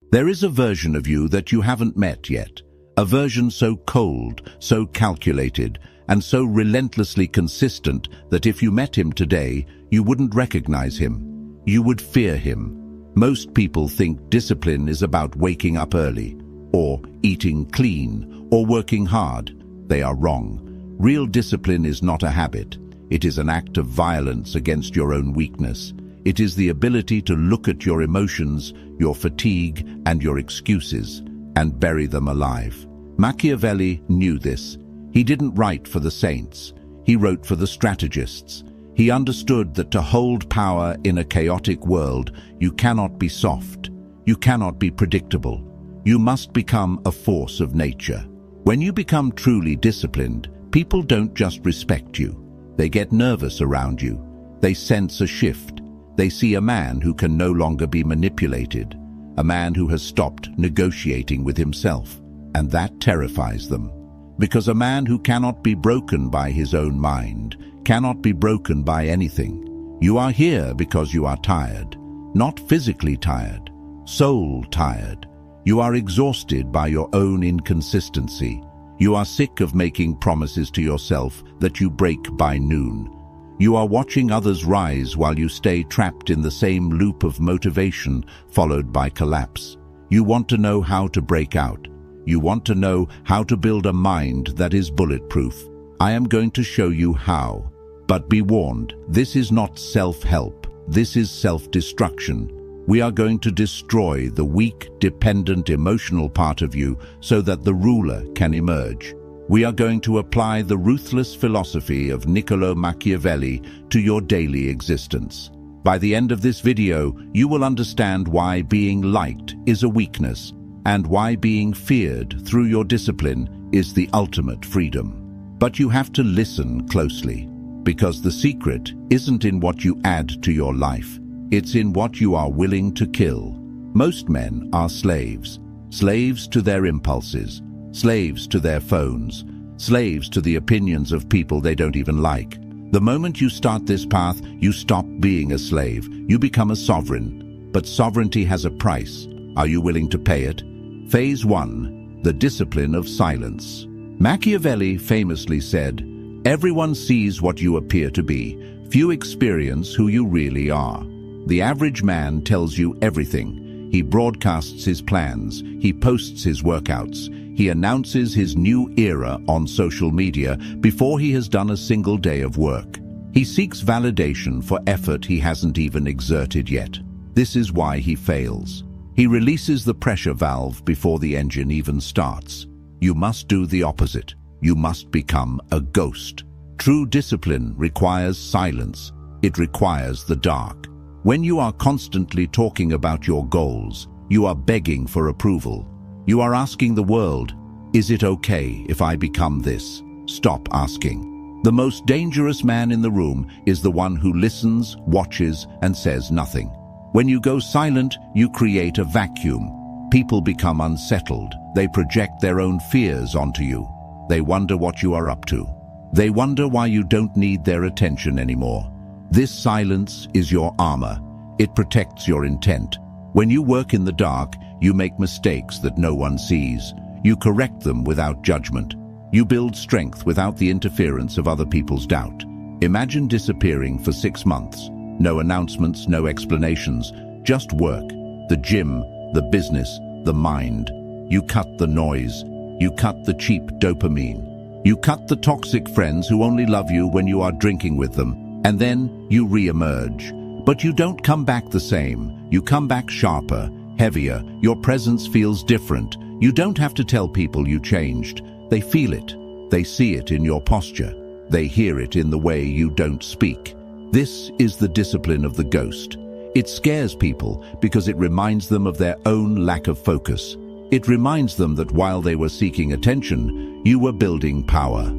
There is a version of you that you haven't met yet, a version so cold, so calculated, and so relentlessly consistent that if you met him today, you wouldn't recognize him. You would fear him. Most people think discipline is about waking up early, or eating clean, or working hard. They are wrong. Real discipline is not a habit. It is an act of violence against your own weakness. It is the ability to look at your emotions, your fatigue, and your excuses, and bury them alive. Machiavelli knew this. He didn't write for the saints. He wrote for the strategists. He understood that to hold power in a chaotic world, you cannot be soft. You cannot be predictable. You must become a force of nature. When you become truly disciplined, people don't just respect you. They get nervous around you. They sense a shift. They see a man who can no longer be manipulated, a man who has stopped negotiating with himself, and that terrifies them. Because a man who cannot be broken by his own mind cannot be broken by anything. You are here because you are tired, not physically tired, soul tired. You are exhausted by your own inconsistency. You are sick of making promises to yourself that you break by noon. You are watching others rise while you stay trapped in the same loop of motivation followed by collapse. You want to know how to break out. You want to know how to build a mind that is bulletproof. I am going to show you how. But be warned, this is not self-help. This is self-destruction. We are going to destroy the weak, dependent, emotional part of you so that the ruler can emerge. We are going to apply the ruthless philosophy of Niccolo Machiavelli to your daily existence. By the end of this video, you will understand why being liked is a weakness and why being feared through your discipline is the ultimate freedom. But you have to listen closely, because the secret isn't in what you add to your life. It's in what you are willing to kill. Most men are slaves. Slaves to their impulses. Slaves to their phones, slaves to the opinions of people they don't even like. The moment you start this path, you stop being a slave. You become a sovereign. But sovereignty has a price. Are you willing to pay it? Phase 1. The discipline of silence. Machiavelli famously said, "Everyone sees what you appear to be. Few experience who you really are." The average man tells you everything. He broadcasts his plans. He posts his workouts. He announces his new era on social media before he has done a single day of work. He seeks validation for effort he hasn't even exerted yet. This is why he fails. He releases the pressure valve before the engine even starts. You must do the opposite. You must become a ghost. True discipline requires silence. It requires the dark. When you are constantly talking about your goals, you are begging for approval. You are asking the world, is it okay if I become this? Stop asking. The most dangerous man in the room is the one who listens, watches, and says nothing. When you go silent, you create a vacuum. People become unsettled. They project their own fears onto you. They wonder what you are up to. They wonder why you don't need their attention anymore. This silence is your armor. It protects your intent. When you work in the dark, you make mistakes that no one sees. You correct them without judgment. You build strength without the interference of other people's doubt. Imagine disappearing for 6 months. No announcements, no explanations, just work. The gym, the business, the mind. You cut the noise. You cut the cheap dopamine. You cut the toxic friends who only love you when you are drinking with them. And then you re-emerge. But you don't come back the same. You come back sharper, heavier. Your presence feels different. You don't have to tell people you changed. They feel it. They see it in your posture. They hear it in the way you don't speak. This is the discipline of the ghost. It scares people because it reminds them of their own lack of focus. It reminds them that while they were seeking attention, you were building power.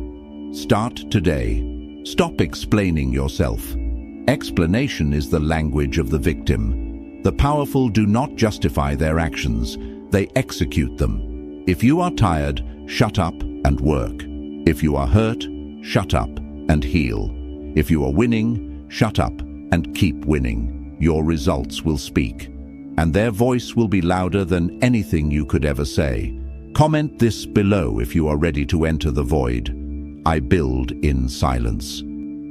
Start today. Stop explaining yourself. Explanation is the language of the victim. The powerful do not justify their actions. They execute them. If you are tired, shut up and work. If you are hurt, shut up and heal. If you are winning, shut up and keep winning. Your results will speak. and their voice will be louder than anything you could ever say. Comment this below if you are ready to enter the void. I build in silence.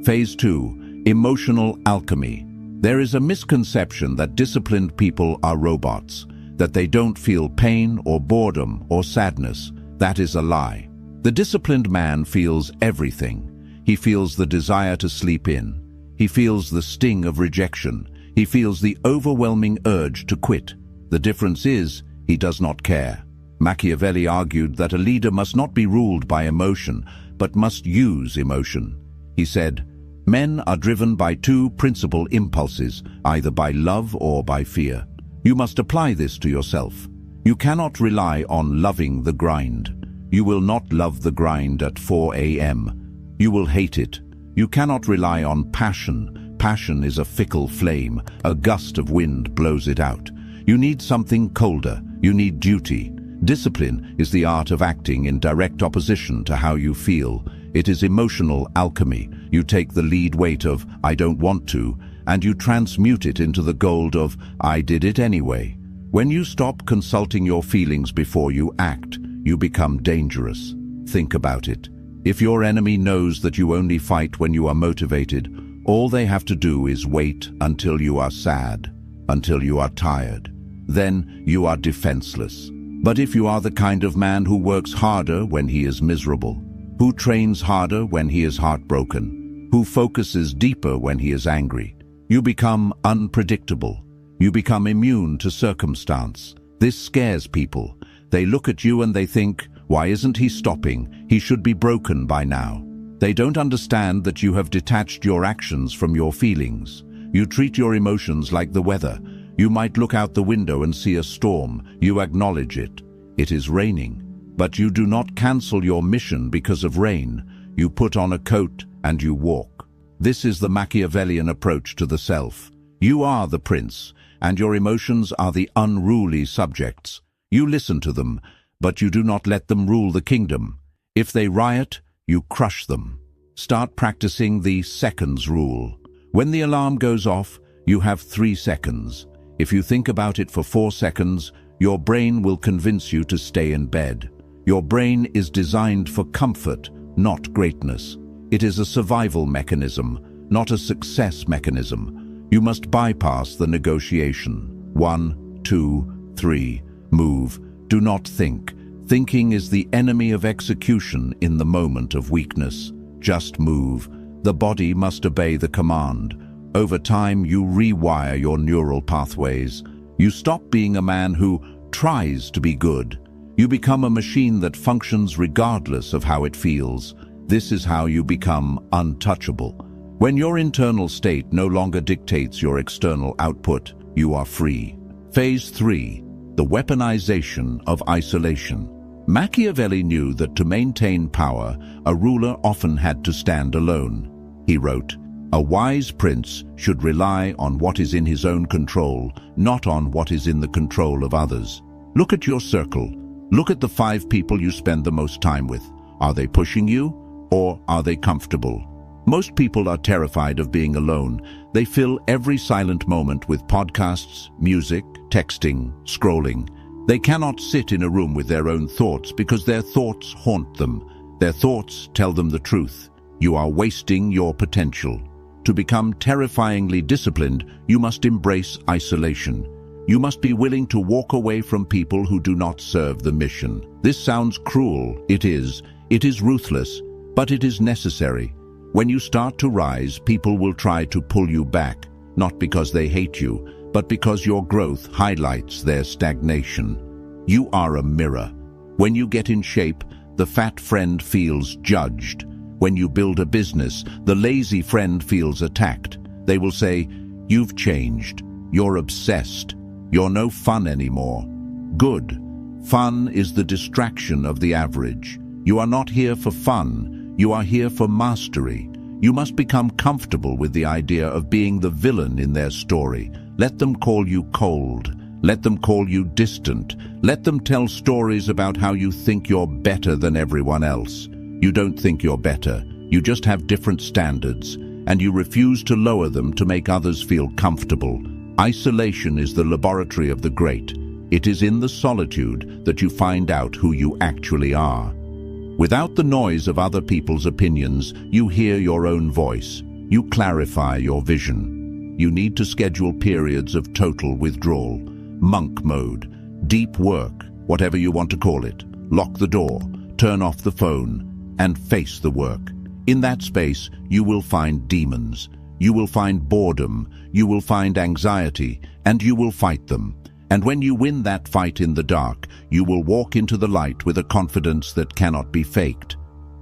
Phase 2. Emotional alchemy. There is a misconception that disciplined people are robots, that they don't feel pain or boredom or sadness. That is a lie. The disciplined man feels everything. He feels the desire to sleep in. He feels the sting of rejection. He feels the overwhelming urge to quit. The difference is, he does not care. Machiavelli argued that a leader must not be ruled by emotion, but must use emotion. He said, "Men are driven by two principal impulses, either by love or by fear. You must apply this to yourself. You cannot rely on loving the grind. You will not love the grind at 4 a.m. You will hate it. You cannot rely on passion. Passion is a fickle flame. A gust of wind blows it out. You need something colder. You need duty. Discipline is the art of acting in direct opposition to how you feel. It is emotional alchemy. You take the lead weight of "I don't want to" and you transmute it into the gold of "I did it anyway." When you stop consulting your feelings before you act, you become dangerous. Think about it. If your enemy knows that you only fight when you are motivated, all they have to do is wait until you are sad, until you are tired. Then you are defenseless. But if you are the kind of man who works harder when he is miserable, who trains harder when he is heartbroken, who focuses deeper when he is angry, you become unpredictable. You become immune to circumstance. This scares people. They look at you and they think, "Why isn't he stopping? He should be broken by now." They don't understand that you have detached your actions from your feelings. You treat your emotions like the weather. You might look out the window and see a storm. You acknowledge it. It is raining. But you do not cancel your mission because of rain. You put on a coat and you walk. This is the Machiavellian approach to the self. You are the prince, and your emotions are the unruly subjects. You listen to them, but you do not let them rule the kingdom. If they riot, you crush them. Start practicing the seconds rule. When the alarm goes off, you have 3 seconds. If you think about it for 4 seconds, your brain will convince you to stay in bed. Your brain is designed for comfort, not greatness. It is a survival mechanism, not a success mechanism. You must bypass the negotiation. 1, 2, 3. Move. Do not think. Thinking is the enemy of execution in the moment of weakness. Just move. The body must obey the command. Over time, you rewire your neural pathways. You stop being a man who tries to be good. You become a machine that functions regardless of how it feels. This is how you become untouchable. When your internal state no longer dictates your external output, you are free. Phase 3. The weaponization of isolation. Machiavelli knew that to maintain power, a ruler often had to stand alone. He wrote, "A wise prince should rely on what is in his own control, not on what is in the control of others." Look at your circle. Look at the 5 people you spend the most time with. Are they pushing you, or are they comfortable? Most people are terrified of being alone. They fill every silent moment with podcasts, music, texting, scrolling. They cannot sit in a room with their own thoughts because their thoughts haunt them. Their thoughts tell them the truth. You are wasting your potential. To become terrifyingly disciplined, you must embrace isolation. You must be willing to walk away from people who do not serve the mission. This sounds cruel. It is. It is ruthless, but it is necessary. When you start to rise, people will try to pull you back, not because they hate you, but because your growth highlights their stagnation. You are a mirror. When you get in shape, the fat friend feels judged. When you build a business, the lazy friend feels attacked. They will say, "You've changed. You're obsessed. You're no fun anymore." Good. Fun is the distraction of the average. You are not here for fun. You are here for mastery. You must become comfortable with the idea of being the villain in their story. Let them call you cold. Let them call you distant. Let them tell stories about how you think you're better than everyone else. You don't think you're better. You just have different standards, and you refuse to lower them to make others feel comfortable. Isolation is the laboratory of the great. It is in the solitude that you find out who you actually are. Without the noise of other people's opinions, you hear your own voice. You clarify your vision. You need to schedule periods of total withdrawal, monk mode, deep work, whatever you want to call it. Lock the door, turn off the phone, and face the work. In that space, you will find demons. You will find boredom, you will find anxiety, and you will fight them. And when you win that fight in the dark, you will walk into the light with a confidence that cannot be faked.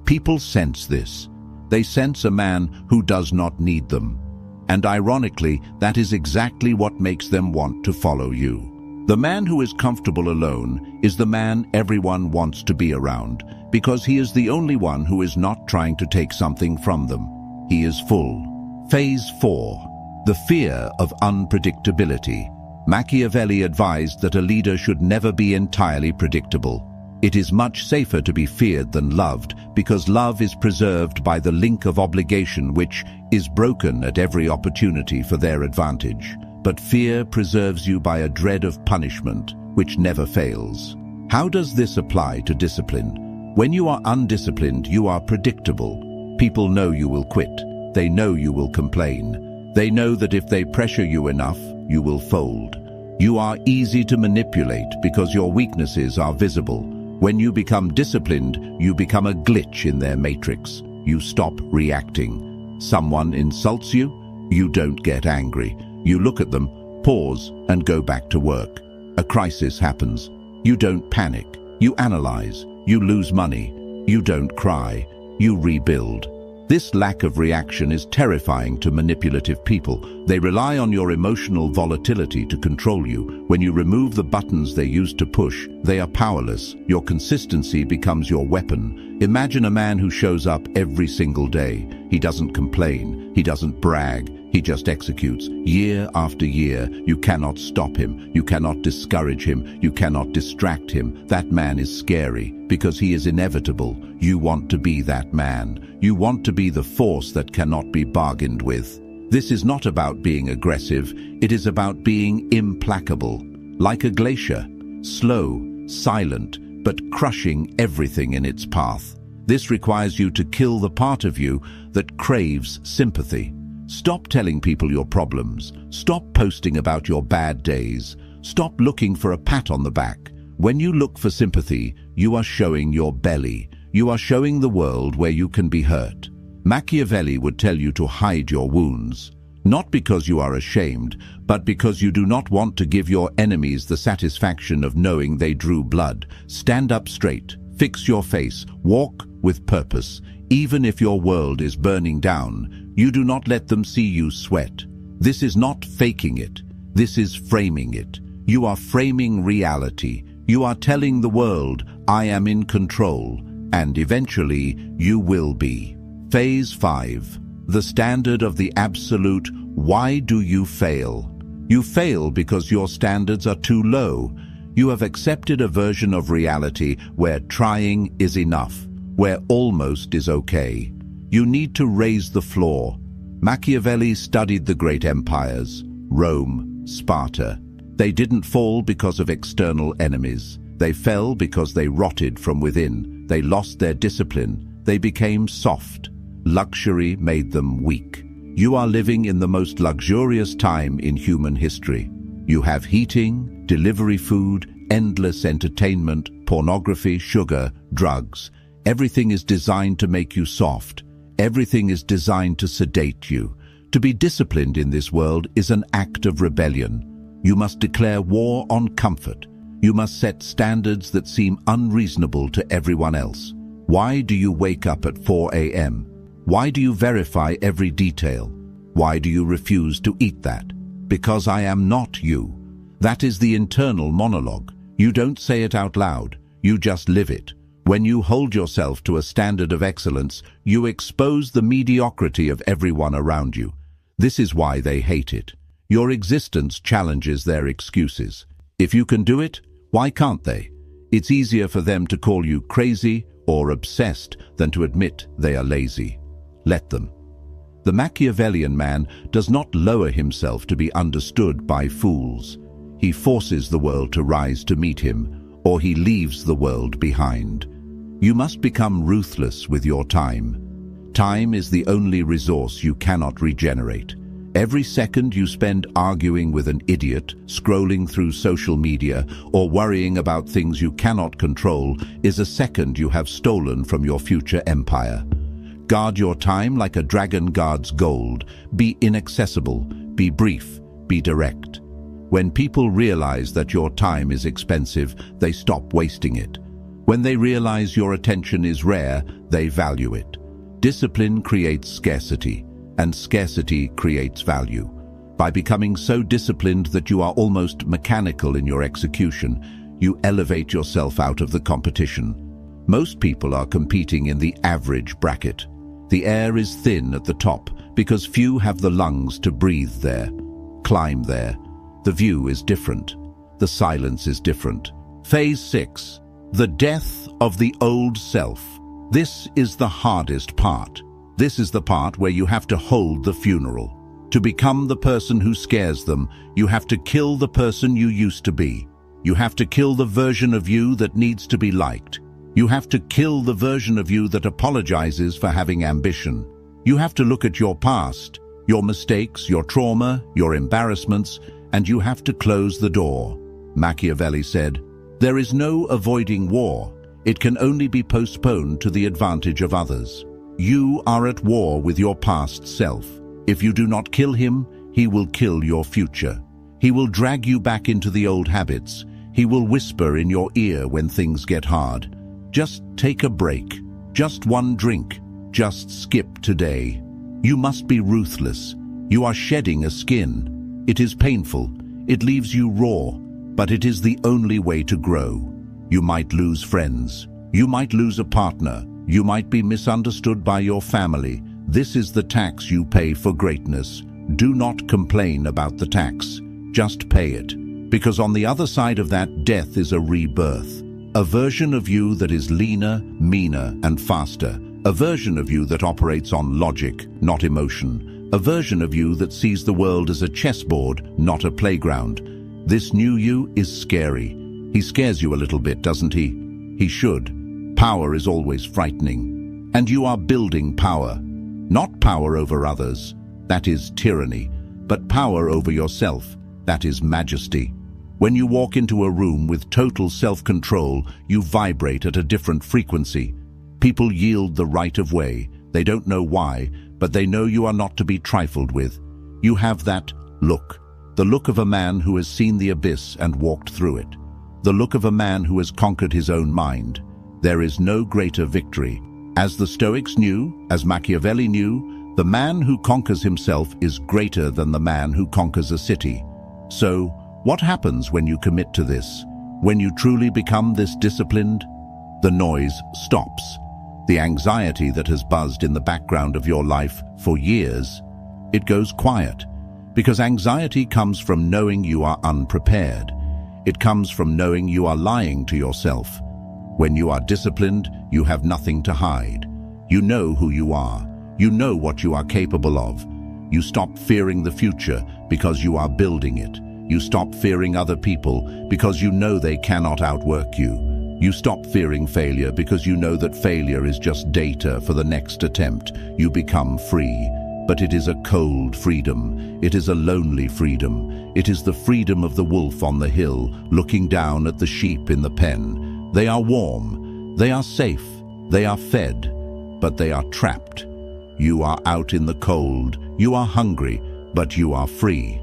People sense this. They sense a man who does not need them. And ironically, that is exactly what makes them want to follow you. The man who is comfortable alone is the man everyone wants to be around, because he is the only one who is not trying to take something from them. He is full. Phase 4. The fear of unpredictability. Machiavelli advised that a leader should never be entirely predictable. It is much safer to be feared than loved, because love is preserved by the link of obligation which is broken at every opportunity for their advantage. But fear preserves you by a dread of punishment, which never fails. How does this apply to discipline? When you are undisciplined, you are predictable. People know you will quit. They know you will complain. They know that if they pressure you enough, you will fold. You are easy to manipulate because your weaknesses are visible. When you become disciplined, you become a glitch in their matrix. You stop reacting. Someone insults you, you don't get angry. You look at them, pause, and go back to work. A crisis happens. You don't panic. You analyze. You lose money. You don't cry. You rebuild. This lack of reaction is terrifying to manipulative people. They rely on your emotional volatility to control you. When you remove the buttons they use to push, they are powerless. Your consistency becomes your weapon. Imagine a man who shows up every single day. He doesn't complain. He doesn't brag. He just executes. Year after year, you cannot stop him. You cannot discourage him. You cannot distract him. That man is scary because he is inevitable. You want to be that man. You want to be the force that cannot be bargained with. This is not about being aggressive. It is about being implacable. Like a glacier, slow, silent, but crushing everything in its path. This requires you to kill the part of you that craves sympathy. Stop telling people your problems. Stop posting about your bad days. Stop looking for a pat on the back. When you look for sympathy, you are showing your belly. You are showing the world where you can be hurt. Machiavelli would tell you to hide your wounds, not because you are ashamed, but because you do not want to give your enemies the satisfaction of knowing they drew blood. Stand up straight, fix your face, walk with purpose. Even if your world is burning down, you do not let them see you sweat. This is not faking it. This is framing it. You are framing reality. You are telling the world, I am in control, and eventually you will be. Phase 5. The standard of the absolute. Why do you fail? You fail because your standards are too low. You have accepted a version of reality where trying is enough, where almost is okay. You need to raise the floor. Machiavelli studied the great empires, Rome, Sparta. They didn't fall because of external enemies. They fell because they rotted from within. They lost their discipline. They became soft. Luxury made them weak. You are living in the most luxurious time in human history. You have heating, delivery food, endless entertainment, pornography, sugar, drugs. Everything is designed to make you soft. Everything is designed to sedate you. To be disciplined in this world is an act of rebellion. You must declare war on comfort. You must set standards that seem unreasonable to everyone else. Why do you wake up at 4 a.m.? Why do you verify every detail? Why do you refuse to eat that? Because I am not you. That is the internal monologue. You don't say it out loud. You just live it. When you hold yourself to a standard of excellence, you expose the mediocrity of everyone around you. This is why they hate it. Your existence challenges their excuses. If you can do it, why can't they? It's easier for them to call you crazy or obsessed than to admit they are lazy. Let them. The Machiavellian man does not lower himself to be understood by fools. He forces the world to rise to meet him, or he leaves the world behind. You must become ruthless with your time. Time is the only resource you cannot regenerate. Every second you spend arguing with an idiot, scrolling through social media, or worrying about things you cannot control is a second you have stolen from your future empire. Guard your time like a dragon guards gold. Be inaccessible, be brief, be direct. When people realize that your time is expensive, they stop wasting it. When they realize your attention is rare, they value it. Discipline creates scarcity, and scarcity creates value. By becoming so disciplined that you are almost mechanical in your execution, you elevate yourself out of the competition. Most people are competing in the average bracket. The air is thin at the top because few have the lungs to breathe there, climb there. The view is different. The silence is different. Phase 6. The death of the old self. This is the hardest part. This is the part where you have to hold the funeral. To become the person who scares them, you have to kill the person you used to be. You have to kill the version of you that needs to be liked. You have to kill the version of you that apologizes for having ambition. You have to look at your past, your mistakes, your trauma, your embarrassments, and you have to close the door. Machiavelli said, "There is no avoiding war. It can only be postponed to the advantage of others." You are at war with your past self. If you do not kill him, he will kill your future. He will drag you back into the old habits. He will whisper in your ear when things get hard. Just take a break. Just one drink. Just skip today. You must be ruthless. You are shedding a skin. It is painful. It leaves you raw, but it is the only way to grow. You might lose friends. You might lose a partner. You might be misunderstood by your family. This is the tax you pay for greatness. Do not complain about the tax. Just pay it. Because on the other side of that, death is a rebirth. A version of you that is leaner, meaner, and faster. A version of you that operates on logic, not emotion. A version of you that sees the world as a chessboard, not a playground. This new you is scary. He scares you a little bit, doesn't he? He should. Power is always frightening. And you are building power. Not power over others, that is tyranny, but power over yourself, that is majesty. When you walk into a room with total self-control, you vibrate at a different frequency. People yield the right of way. They don't know why, but they know you are not to be trifled with. You have that look. The look of a man who has seen the abyss and walked through it. The look of a man who has conquered his own mind. There is no greater victory. As the Stoics knew, as Machiavelli knew, the man who conquers himself is greater than the man who conquers a city. So, what happens when you commit to this? When you truly become this disciplined? The noise stops. The anxiety that has buzzed in the background of your life for years, it goes quiet. Because anxiety comes from knowing you are unprepared. It comes from knowing you are lying to yourself. When you are disciplined, you have nothing to hide. You know who you are. You know what you are capable of. You stop fearing the future because you are building it. You stop fearing other people because you know they cannot outwork you. You stop fearing failure because you know that failure is just data for the next attempt. You become free. But it is a cold freedom. It is a lonely freedom. It is the freedom of the wolf on the hill, looking down at the sheep in the pen. They are warm, they are safe, they are fed, but they are trapped. You are out in the cold, you are hungry, but you are free.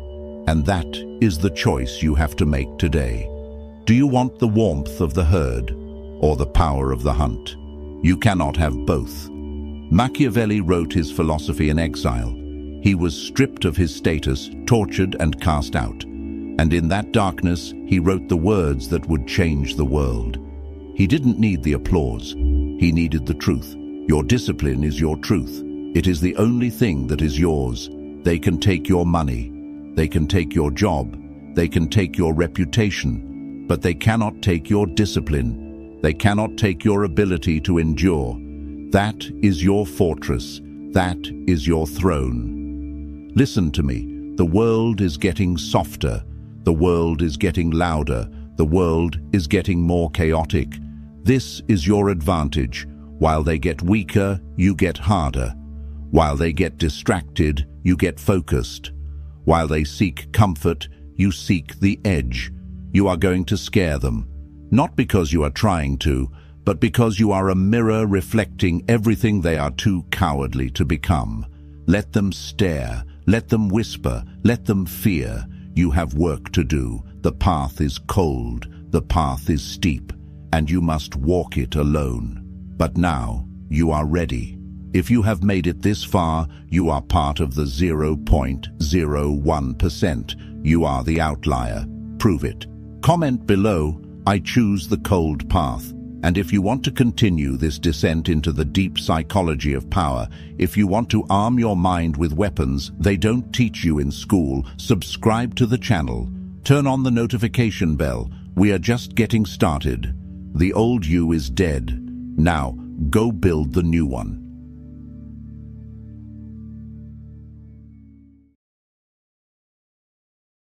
And that is the choice you have to make today. Do you want the warmth of the herd or the power of the hunt? You cannot have both. Machiavelli wrote his philosophy in exile. He was stripped of his status, tortured and cast out. And in that darkness, he wrote the words that would change the world. He didn't need the applause. He needed the truth. Your discipline is your truth. It is the only thing that is yours. They can take your money. They can take your job. They can take your reputation. But they cannot take your discipline. They cannot take your ability to endure. That is your fortress. That is your throne. Listen to me. The world is getting softer. The world is getting louder. The world is getting more chaotic. This is your advantage. While they get weaker, you get harder. While they get distracted, you get focused. While they seek comfort, you seek the edge. You are going to scare them. Not because you are trying to, but because you are a mirror reflecting everything they are too cowardly to become. Let them stare. Let them whisper. Let them fear. You have work to do. The path is cold. The path is steep. And you must walk it alone. But now, you are ready. If you have made it this far, you are part of the 0.01%. You are the outlier. Prove it. Comment below, I choose the cold path. And if you want to continue this descent into the deep psychology of power, if you want to arm your mind with weapons they don't teach you in school, subscribe to the channel. Turn on the notification bell. We are just getting started. The old you is dead. Now, go build the new one.